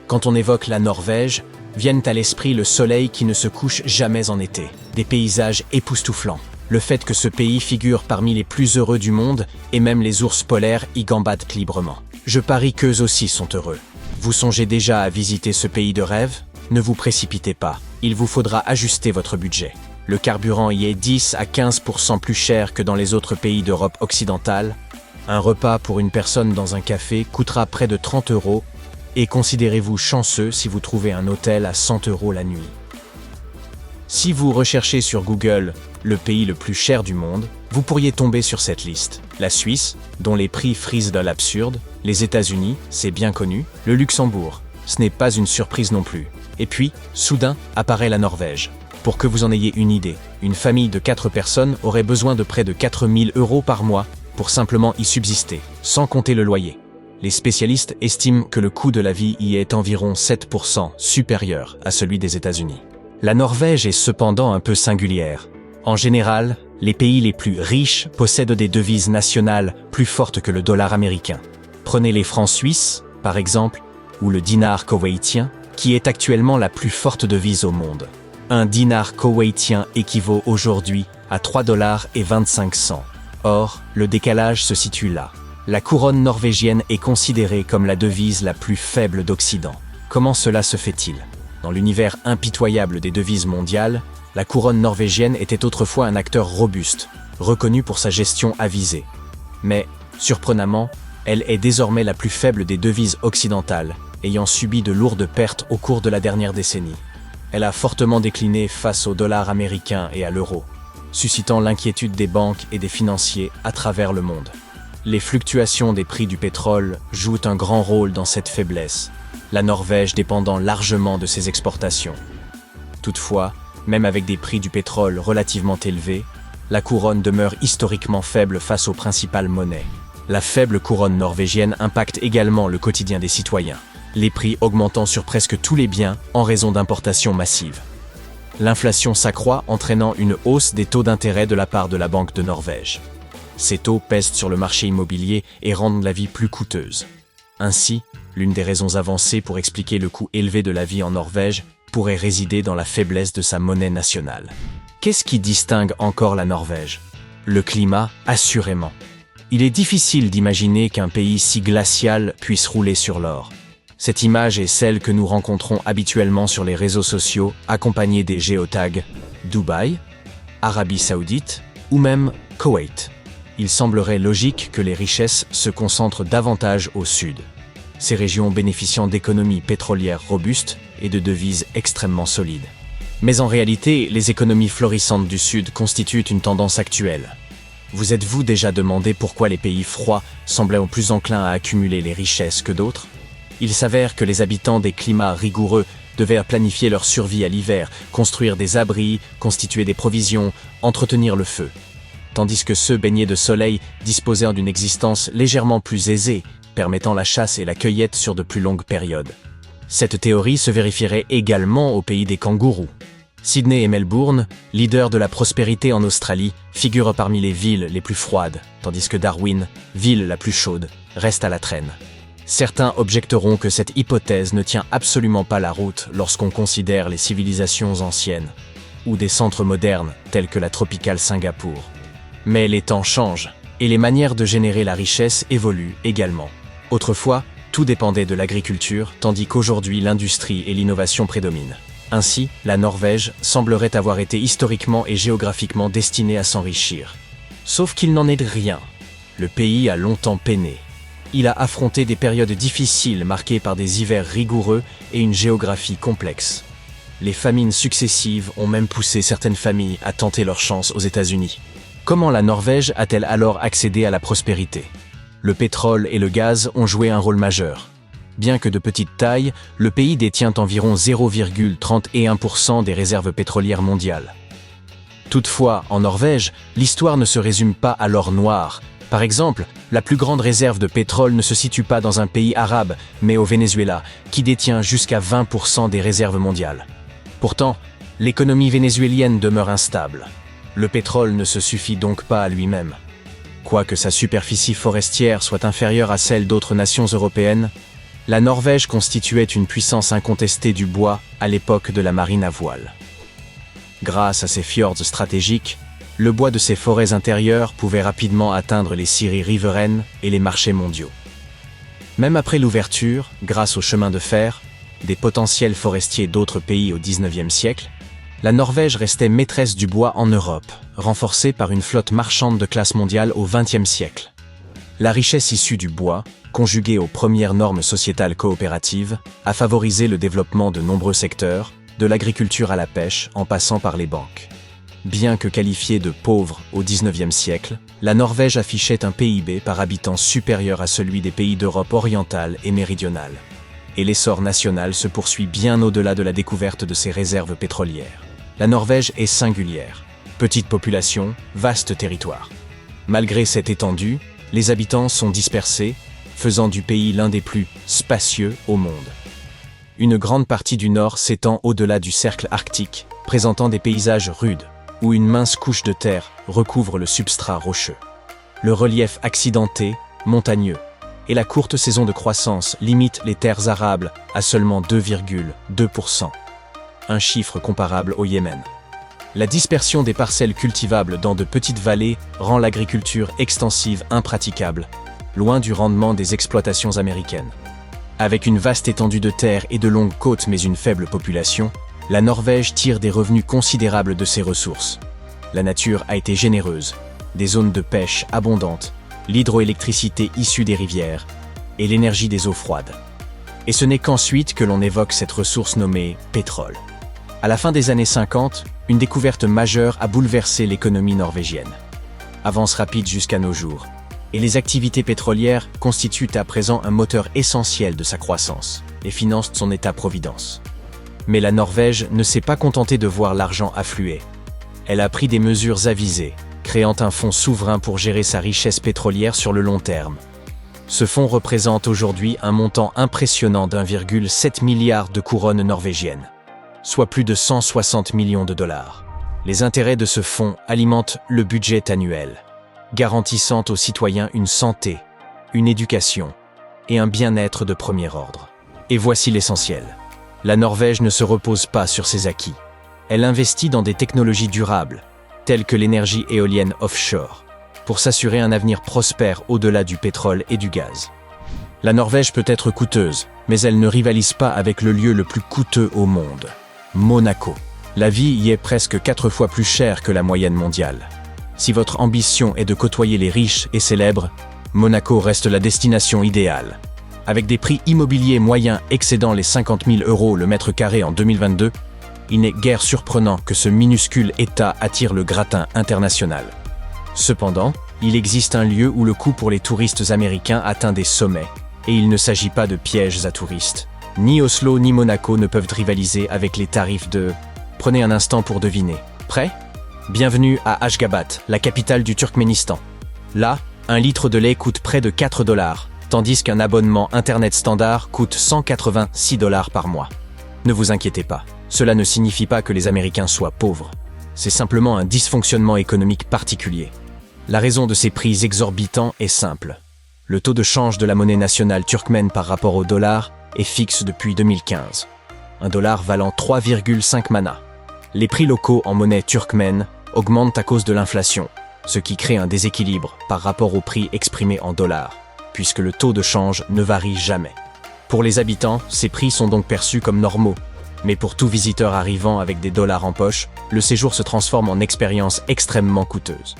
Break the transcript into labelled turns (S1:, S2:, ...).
S1: Quand on évoque la Norvège, viennent à l'esprit le soleil qui ne se couche jamais en été, des paysages époustouflants, le fait que ce pays figure parmi les plus heureux du monde et même les ours polaires y gambadent librement. Je parie qu'eux aussi sont heureux. Vous songez déjà à visiter ce pays de rêve? Ne vous précipitez pas, il vous faudra ajuster votre budget. Le carburant y est 10 à 15% plus cher que dans les autres pays d'Europe occidentale. Un repas pour une personne dans un café coûtera près de 30 € et considérez-vous chanceux si vous trouvez un hôtel à 100 € la nuit. Si vous recherchez sur Google le pays le plus cher du monde, vous pourriez tomber sur cette liste. La Suisse, dont les prix frisent de l'absurde, les États-Unis, c'est bien connu, le Luxembourg, ce n'est pas une surprise non plus. Et puis, soudain, apparaît la Norvège. Pour que vous en ayez une idée, une famille de 4 personnes aurait besoin de près de 4 000 € par mois pour simplement y subsister, sans compter le loyer. Les spécialistes estiment que le coût de la vie y est environ 7% supérieur à celui des États-Unis. La Norvège est cependant un peu singulière. En général, les pays les plus riches possèdent des devises nationales plus fortes que le dollar américain. Prenez les francs suisses, par exemple, ou le dinar koweïtien, qui est actuellement la plus forte devise au monde. Un dinar koweïtien équivaut aujourd'hui à 3,25 $. Or, le décalage se situe là. La couronne norvégienne est considérée comme la devise la plus faible d'Occident. Comment cela se fait-il? Dans l'univers impitoyable des devises mondiales, la couronne norvégienne était autrefois un acteur robuste, reconnu pour sa gestion avisée. Mais, surprenamment, elle est désormais la plus faible des devises occidentales, ayant subi de lourdes pertes au cours de la dernière décennie. Elle a fortement décliné face au dollar américain et à l'euro, suscitant l'inquiétude des banques et des financiers à travers le monde. Les fluctuations des prix du pétrole jouent un grand rôle dans cette faiblesse, la Norvège dépendant largement de ses exportations. Toutefois, même avec des prix du pétrole relativement élevés, la couronne demeure historiquement faible face aux principales monnaies. La faible couronne norvégienne impacte également le quotidien des citoyens, les prix augmentant sur presque tous les biens en raison d'importations massives. L'inflation s'accroît, entraînant une hausse des taux d'intérêt de la part de la Banque de Norvège. Ces taux pèsent sur le marché immobilier et rendent la vie plus coûteuse. Ainsi, l'une des raisons avancées pour expliquer le coût élevé de la vie en Norvège pourrait résider dans la faiblesse de sa monnaie nationale. Qu'est-ce qui distingue encore la Norvège? Le climat, assurément. Il est difficile d'imaginer qu'un pays si glacial puisse rouler sur l'or. Cette image est celle que nous rencontrons habituellement sur les réseaux sociaux, accompagnée des géotags Dubaï, Arabie Saoudite ou même Koweït. Il semblerait logique que les richesses se concentrent davantage au sud, ces régions bénéficiant d'économies pétrolières robustes et de devises extrêmement solides. Mais en réalité, les économies florissantes du sud constituent une tendance actuelle. Vous êtes-vous déjà demandé pourquoi les pays froids semblaient plus enclins à accumuler les richesses que d'autres? Il s'avère que les habitants des climats rigoureux devaient planifier leur survie à l'hiver, construire des abris, constituer des provisions, entretenir le feu. Tandis que ceux baignés de soleil disposaient d'une existence légèrement plus aisée, permettant la chasse et la cueillette sur de plus longues périodes. Cette théorie se vérifierait également au pays des kangourous. Sydney et Melbourne, leaders de la prospérité en Australie, figurent parmi les villes les plus froides, tandis que Darwin, ville la plus chaude, reste à la traîne. Certains objecteront que cette hypothèse ne tient absolument pas la route lorsqu'on considère les civilisations anciennes, ou des centres modernes tels que la tropicale Singapour. Mais les temps changent, et les manières de générer la richesse évoluent également. Autrefois, tout dépendait de l'agriculture, tandis qu'aujourd'hui l'industrie et l'innovation prédominent. Ainsi, la Norvège semblerait avoir été historiquement et géographiquement destinée à s'enrichir. Sauf qu'il n'en est de rien. Le pays a longtemps peiné. Il a affronté des périodes difficiles marquées par des hivers rigoureux et une géographie complexe. Les famines successives ont même poussé certaines familles à tenter leur chance aux États-Unis. Comment la Norvège a-t-elle alors accédé à la prospérité? Le pétrole et le gaz ont joué un rôle majeur. Bien que de petite taille, le pays détient environ 0,31% des réserves pétrolières mondiales. Toutefois, en Norvège, l'histoire ne se résume pas à l'or noir. Par exemple, la plus grande réserve de pétrole ne se situe pas dans un pays arabe, mais au Venezuela, qui détient jusqu'à 20% des réserves mondiales. Pourtant, l'économie vénézuélienne demeure instable. Le pétrole ne se suffit donc pas à lui-même. Quoique sa superficie forestière soit inférieure à celle d'autres nations européennes, La Norvège constituait une puissance incontestée du bois à l'époque de la marine à voile. Grâce à ses fjords stratégiques, le bois de ses forêts intérieures pouvait rapidement atteindre les scieries riveraines et les marchés mondiaux. Même après l'ouverture, grâce aux chemins de fer, des potentiels forestiers d'autres pays au XIXe siècle, la Norvège restait maîtresse du bois en Europe, renforcée par une flotte marchande de classe mondiale au XXe siècle. La richesse issue du bois, conjuguée aux premières normes sociétales coopératives, a favorisé le développement de nombreux secteurs, de l'agriculture à la pêche en passant par les banques. Bien que qualifiée de pauvre au XIXe siècle, la Norvège affichait un PIB par habitant supérieur à celui des pays d'Europe orientale et méridionale. Et l'essor national se poursuit bien au-delà de la découverte de ses réserves pétrolières. La Norvège est singulière. Petite population, vaste territoire. Malgré cette étendue, les habitants sont dispersés, faisant du pays l'un des plus spacieux au monde. Une grande partie du nord s'étend au-delà du cercle arctique, présentant des paysages rudes, où une mince couche de terre recouvre le substrat rocheux. Le relief accidenté, montagneux, et la courte saison de croissance limite les terres arables à seulement 2,2%, un chiffre comparable au Yémen. La dispersion des parcelles cultivables dans de petites vallées rend l'agriculture extensive impraticable, loin du rendement des exploitations américaines. Avec une vaste étendue de terre et de longues côtes mais une faible population, la Norvège tire des revenus considérables de ses ressources. La nature a été généreuse, des zones de pêche abondantes, l'hydroélectricité issue des rivières et l'énergie des eaux froides. Et ce n'est qu'ensuite que l'on évoque cette ressource nommée pétrole. À la fin des années 50, une découverte majeure a bouleversé l'économie norvégienne. Avance rapide jusqu'à nos jours, et les activités pétrolières constituent à présent un moteur essentiel de sa croissance et financent son État-providence. Mais la Norvège ne s'est pas contentée de voir l'argent affluer. Elle a pris des mesures avisées, créant un fonds souverain pour gérer sa richesse pétrolière sur le long terme. Ce fonds représente aujourd'hui un montant impressionnant d'1,7 milliard de couronnes norvégiennes, soit plus de 160 millions de dollars. Les intérêts de ce fonds alimentent le budget annuel, garantissant aux citoyens une santé, une éducation et un bien-être de premier ordre. Et voici l'essentiel. La Norvège ne se repose pas sur ses acquis. Elle investit dans des technologies durables, telles que l'énergie éolienne offshore, pour s'assurer un avenir prospère au-delà du pétrole et du gaz. La Norvège peut être coûteuse, mais elle ne rivalise pas avec le lieu le plus coûteux au monde, Monaco. La vie y est presque 4 fois plus chère que la moyenne mondiale. Si votre ambition est de côtoyer les riches et célèbres, Monaco reste la destination idéale. Avec des prix immobiliers moyens excédant les 50 000 € le mètre carré en 2022, il n'est guère surprenant que ce minuscule État attire le gratin international. Cependant, il existe un lieu où le coût pour les touristes américains atteint des sommets, et il ne s'agit pas de pièges à touristes. Ni Oslo ni Monaco ne peuvent rivaliser avec les tarifs de... Prenez un instant pour deviner. Prêt ? Bienvenue à Ashgabat, la capitale du Turkménistan. Là, un litre de lait coûte près de 4 $, tandis qu'un abonnement Internet standard coûte 186 $ par mois. Ne vous inquiétez pas, cela ne signifie pas que les Américains soient pauvres. C'est simplement un dysfonctionnement économique particulier. La raison de ces prix exorbitants est simple. Le taux de change de la monnaie nationale turkmène par rapport au dollar est fixe depuis 2015. Un dollar valant 3,5 manas. Les prix locaux en monnaie turkmène augmentent à cause de l'inflation, ce qui crée un déséquilibre par rapport au prix exprimé en dollars, puisque le taux de change ne varie jamais. Pour les habitants, ces prix sont donc perçus comme normaux, mais pour tout visiteur arrivant avec des dollars en poche, le séjour se transforme en expérience extrêmement coûteuse.